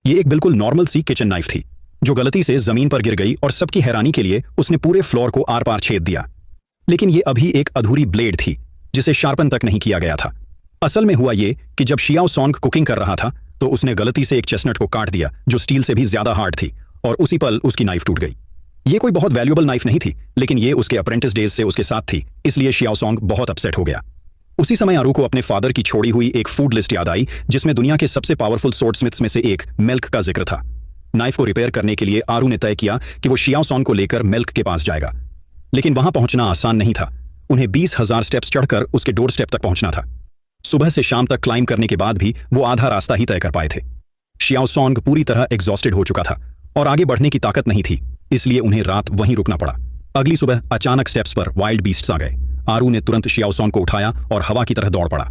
ये एक बिल्कुल नॉर्मल सी किचन नाइफ थी जो गलती से जमीन पर गिर गई और सबकी हैरानी के लिए उसने पूरे फ्लोर को आर पार छेद दिया। लेकिन ये अभी एक अधूरी ब्लेड थी जिसे शार्पन तक नहीं किया गया था। असल में हुआ ये कि जब शियाओ सॉन्ग कुकिंग कर रहा था तो उसने गलती से एक चेस्टनट को काट दिया जो स्टील से भी ज्यादा हार्ड थी, और उसी पल उसकी नाइफ टूट गई। ये कोई बहुत वैल्यूएबल नाइफ नहीं थी, लेकिन ये उसके अप्रेंटिस डेज से उसके साथ थी, इसलिए शियाओ सॉन्ग बहुत अपसेट हो गया। उसी समय आरू को अपने फादर की छोड़ी हुई एक फूड लिस्ट याद आई जिसमें दुनिया के सबसे पावरफुल स्वॉर्डस्मिथ्स में से एक मिल्क का जिक्र था। नाइफ को रिपेयर करने के लिए आरू ने तय किया कि वो शियाओ सॉन्ग को लेकर मिल्क के पास जाएगा, लेकिन वहां पहुंचना आसान नहीं था। उन्हें 20,000 स्टेप्स चढ़कर उसके डोर स्टेप तक पहुंचना था। सुबह से शाम तक क्लाइंब करने के बाद भी वो आधा रास्ता ही तय कर पाए थे। शियाओ सॉन्ग पूरी तरह एग्जॉस्टेड हो चुका था और आगे बढ़ने की ताकत नहीं थी, इसलिए उन्हें रात वहीं रुकना पड़ा। अगली सुबह अचानक स्टेप्स पर वाइल्ड बीस्ट्स आ गए। आरू ने तुरंत शियाओ सॉन्ग को उठाया और हवा की तरह दौड़ पड़ा।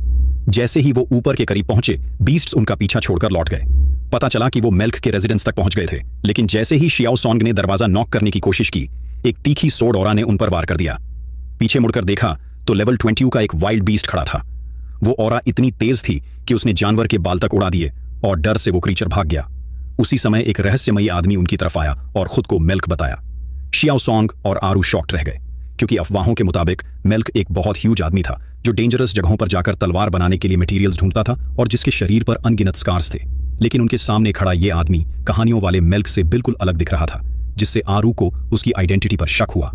जैसे ही वो ऊपर के करीब पहुंचे, बीस्ट्स उनका पीछा छोड़कर लौट गए। पता चला कि वो मिल्क के रेजिडेंस तक पहुंच गए थे, लेकिन जैसे ही शियाओ सॉन्ग ने दरवाजा नॉक करने की कोशिश की, एक तीखी सोड ऑरा ने उन पर वार कर दिया। पीछे मुड़कर देखा तो लेवल 20 का एक वाइल्ड बीस्ट खड़ा था। वो ऑरा इतनी तेज थी कि उसने जानवर के बाल तक उड़ा दिए और डर से वो क्रीचर भाग गया। उसी समय एक रहस्यमयी आदमी उनकी तरफ आया और खुद को मिल्क बताया। शियाओ सॉन्ग और आरू शॉक्ड रह गए, क्योंकि अफवाहों के मुताबिक मिल्क एक बहुत ह्यूज आदमी था जो डेंजरस जगहों पर जाकर तलवार बनाने के लिए मटेरियल्स ढूंढता था और जिसके शरीर पर अनगिनत स्कार्स थे। लेकिन उनके सामने खड़ा ये आदमी कहानियों वाले मिल्क से बिल्कुल अलग दिख रहा था, जिससे आरू को उसकी आइडेंटिटी पर शक हुआ।